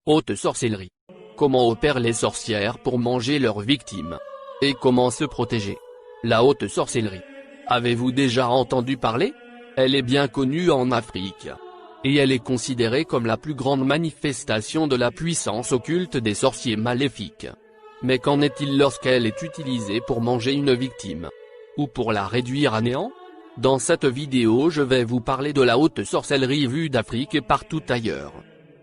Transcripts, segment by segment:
Haute sorcellerie. Comment opèrent les sorcières pour manger leurs victimes? Et comment se protéger? La haute sorcellerie. Avez-vous déjà entendu parler? Elle est bien connue en Afrique. Et elle est considérée comme la plus grande manifestation de la puissance occulte des sorciers maléfiques. Mais qu'en est-il lorsqu'elle est utilisée pour manger une victime? Ou pour la réduire à néant? Dans cette vidéo je vais vous parler de la haute sorcellerie vue d'Afrique et partout ailleurs.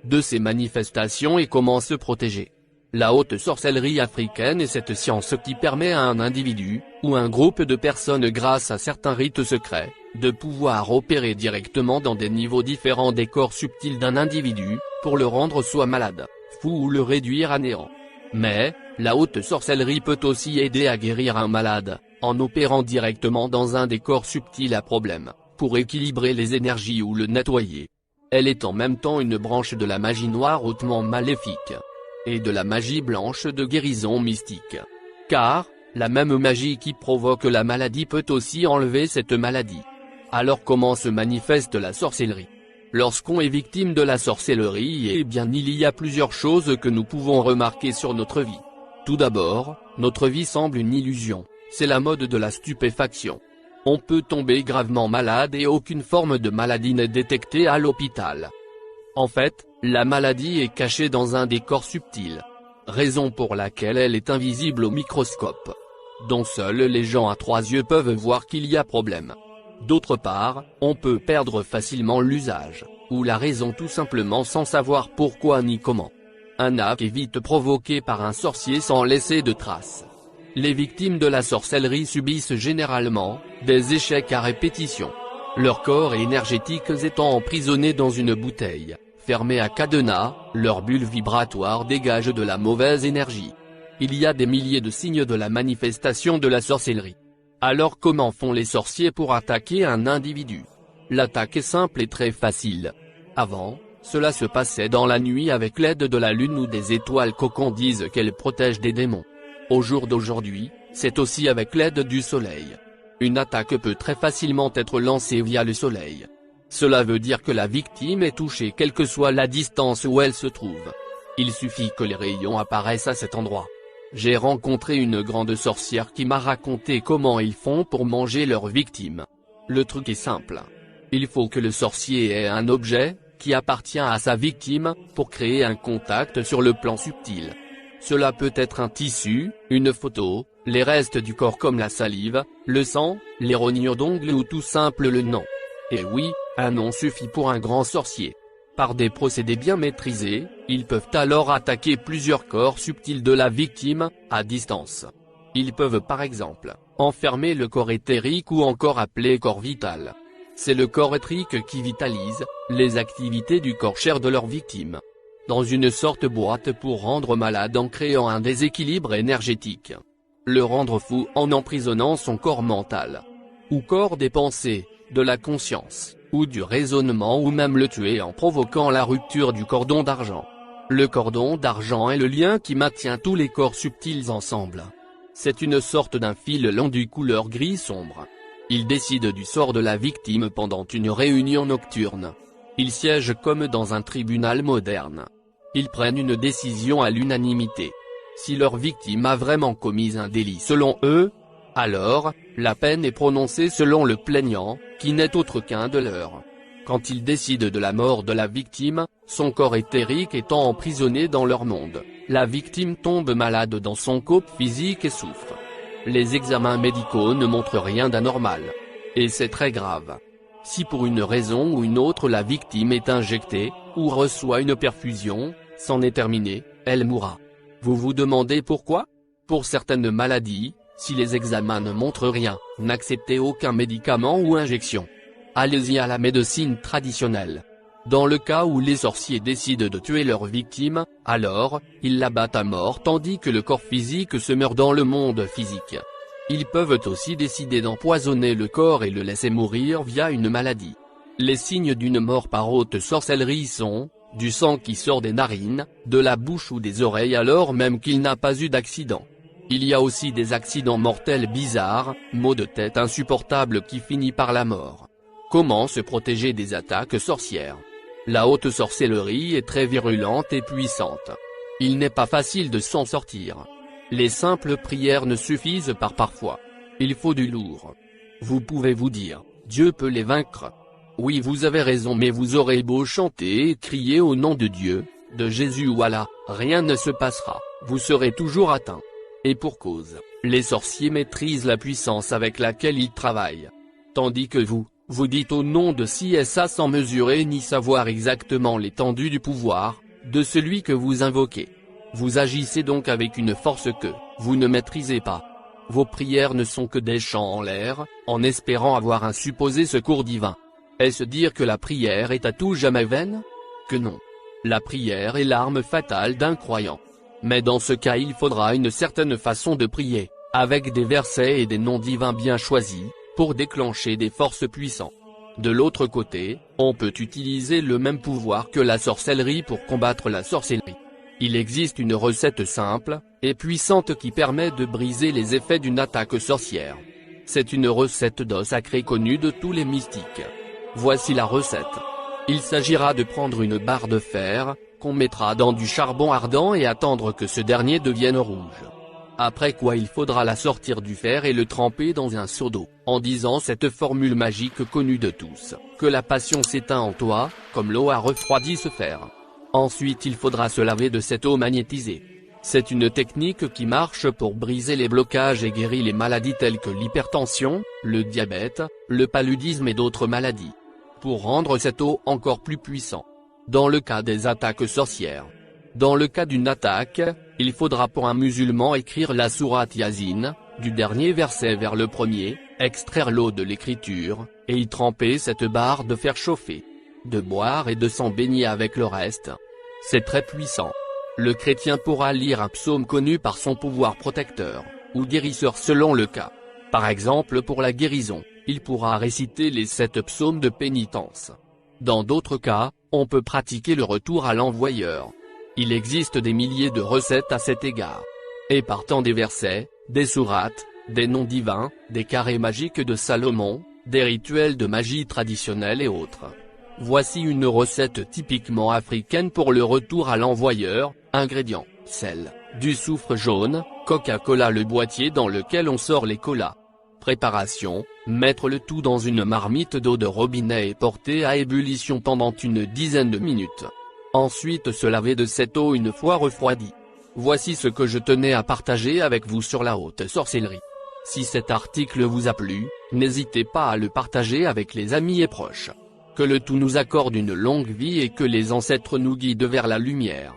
De ses manifestations et comment se protéger. La haute sorcellerie africaine est cette science qui permet à un individu, ou un groupe de personnes grâce à certains rites secrets, de pouvoir opérer directement dans des niveaux différents des corps subtils d'un individu, pour le rendre soit malade, fou ou le réduire à néant. Mais, la haute sorcellerie peut aussi aider à guérir un malade, en opérant directement dans un des corps subtils à problème, pour équilibrer les énergies ou le nettoyer. Elle est en même temps une branche de la magie noire hautement maléfique, et de la magie blanche de guérison mystique. Car, la même magie qui provoque la maladie peut aussi enlever cette maladie. Alors comment se manifeste la sorcellerie? Lorsqu'on est victime de la sorcellerie, eh bien il y a plusieurs choses que nous pouvons remarquer sur notre vie. Tout d'abord, notre vie semble une illusion, c'est la mode de la stupéfaction. On peut tomber gravement malade et aucune forme de maladie n'est détectée à l'hôpital. En fait, la maladie est cachée dans un des corps subtils. Raison pour laquelle elle est invisible au microscope. Dont seuls les gens à 3 yeux peuvent voir qu'il y a problème. D'autre part, on peut perdre facilement l'usage, ou la raison tout simplement sans savoir pourquoi ni comment. Un acte est vite provoqué par un sorcier sans laisser de traces. Les victimes de la sorcellerie subissent généralement des échecs à répétition. Leur corps énergétique étant emprisonné dans une bouteille, fermée à cadenas, leur bulle vibratoire dégage de la mauvaise énergie. Il y a des milliers de signes de la manifestation de la sorcellerie. Alors comment font les sorciers pour attaquer un individu? L'attaque est simple et très facile. Avant, cela se passait dans la nuit avec l'aide de la lune ou des étoiles qu'aucuns disent qu'elles protègent des démons. Au jour d'aujourd'hui, c'est aussi avec l'aide du soleil. Une attaque peut très facilement être lancée via le soleil. Cela veut dire que la victime est touchée quelle que soit la distance où elle se trouve. Il suffit que les rayons apparaissent à cet endroit. J'ai rencontré une grande sorcière qui m'a raconté comment ils font pour manger leurs victimes. Le truc est simple. Il faut que le sorcier ait un objet, qui appartient à sa victime, pour créer un contact sur le plan subtil. Cela peut être un tissu, une photo, les restes du corps comme la salive, le sang, les rognures d'ongles ou tout simple le nom. Et oui, un nom suffit pour un grand sorcier. Par des procédés bien maîtrisés, ils peuvent alors attaquer plusieurs corps subtils de la victime, à distance. Ils peuvent par exemple, enfermer le corps éthérique ou encore appelé corps vital. C'est le corps éthérique qui vitalise les activités du corps chair de leur victime. Dans une sorte boîte pour rendre malade en créant un déséquilibre énergétique. Le rendre fou en emprisonnant son corps mental. Ou corps des pensées, de la conscience, ou du raisonnement ou même le tuer en provoquant la rupture du cordon d'argent. Le cordon d'argent est le lien qui maintient tous les corps subtils ensemble. C'est une sorte d'un fil long du couleur gris sombre. Il décide du sort de la victime pendant une réunion nocturne. Ils siègent comme dans un tribunal moderne. Ils prennent une décision à l'unanimité. Si leur victime a vraiment commis un délit selon eux, alors, la peine est prononcée selon le plaignant, qui n'est autre qu'un de leurs. Quand ils décident de la mort de la victime, son corps éthérique étant emprisonné dans leur monde, la victime tombe malade dans son corps physique et souffre. Les examens médicaux ne montrent rien d'anormal. Et c'est très grave. Si pour une raison ou une autre la victime est injectée, ou reçoit une perfusion, c'en est terminé, elle mourra. Vous vous demandez pourquoi? Pour certaines maladies, si les examens ne montrent rien, n'acceptez aucun médicament ou injection. Allez-y à la médecine traditionnelle. Dans le cas où les sorciers décident de tuer leur victime, alors, ils l'abattent à mort tandis que le corps physique se meurt dans le monde physique. Ils peuvent aussi décider d'empoisonner le corps et le laisser mourir via une maladie. Les signes d'une mort par haute sorcellerie sont, du sang qui sort des narines, de la bouche ou des oreilles alors même qu'il n'a pas eu d'accident. Il y a aussi des accidents mortels bizarres, maux de tête insupportables qui finissent par la mort. Comment se protéger des attaques sorcières? La haute sorcellerie est très virulente et puissante. Il n'est pas facile de s'en sortir. Les simples prières ne suffisent pas parfois. Il faut du lourd. Vous pouvez vous dire, Dieu peut les vaincre. Oui, vous avez raison, mais vous aurez beau chanter et crier au nom de Dieu, de Jésus ou Allah, rien ne se passera, vous serez toujours atteint. Et pour cause, les sorciers maîtrisent la puissance avec laquelle ils travaillent. Tandis que vous dites au nom de ci et ça sans mesurer ni savoir exactement l'étendue du pouvoir, de celui que vous invoquez. Vous agissez donc avec une force que vous ne maîtrisez pas. Vos prières ne sont que des chants en l'air, en espérant avoir un supposé secours divin. Est-ce dire que la prière est à tout jamais vaine? Que non. La prière est l'arme fatale d'un croyant. Mais dans ce cas il faudra une certaine façon de prier, avec des versets et des noms divins bien choisis, pour déclencher des forces puissantes. De l'autre côté, on peut utiliser le même pouvoir que la sorcellerie pour combattre la sorcellerie. Il existe une recette simple et puissante qui permet de briser les effets d'une attaque sorcière. C'est une recette d'eau sacrée connue de tous les mystiques. Voici la recette. Il s'agira de prendre une barre de fer, qu'on mettra dans du charbon ardent et attendre que ce dernier devienne rouge. Après quoi il faudra la sortir du fer et le tremper dans un seau d'eau, en disant cette formule magique connue de tous, que la passion s'éteint en toi, comme l'eau a refroidi ce fer. Ensuite il faudra se laver de cette eau magnétisée. C'est une technique qui marche pour briser les blocages et guérir les maladies telles que l'hypertension, le diabète, le paludisme et d'autres maladies. Pour rendre cette eau encore plus puissante. Dans le cas des attaques sorcières. Dans le cas d'une attaque, il faudra pour un musulman écrire la sourate Yasin, du dernier verset vers le premier, extraire l'eau de l'écriture, et y tremper cette barre de fer chauffé. De boire et de s'en baigner avec le reste. C'est très puissant. Le chrétien pourra lire un psaume connu par son pouvoir protecteur, ou guérisseur selon le cas. Par exemple pour la guérison, il pourra réciter les 7 psaumes de pénitence. Dans d'autres cas, on peut pratiquer le retour à l'envoyeur. Il existe des milliers de recettes à cet égard. Et partant des versets, des sourates, des noms divins, des carrés magiques de Salomon, des rituels de magie traditionnelle et autres. Voici une recette typiquement africaine pour le retour à l'envoyeur. Ingrédients, sel, du soufre jaune, Coca-Cola, le boîtier dans lequel on sort les colas. Préparation, mettre le tout dans une marmite d'eau de robinet et porter à ébullition pendant une dizaine de minutes. Ensuite se laver de cette eau une fois refroidie. Voici ce que je tenais à partager avec vous sur la haute sorcellerie. Si cet article vous a plu, n'hésitez pas à le partager avec les amis et proches. Que le tout nous accorde une longue vie et que les ancêtres nous guident vers la lumière.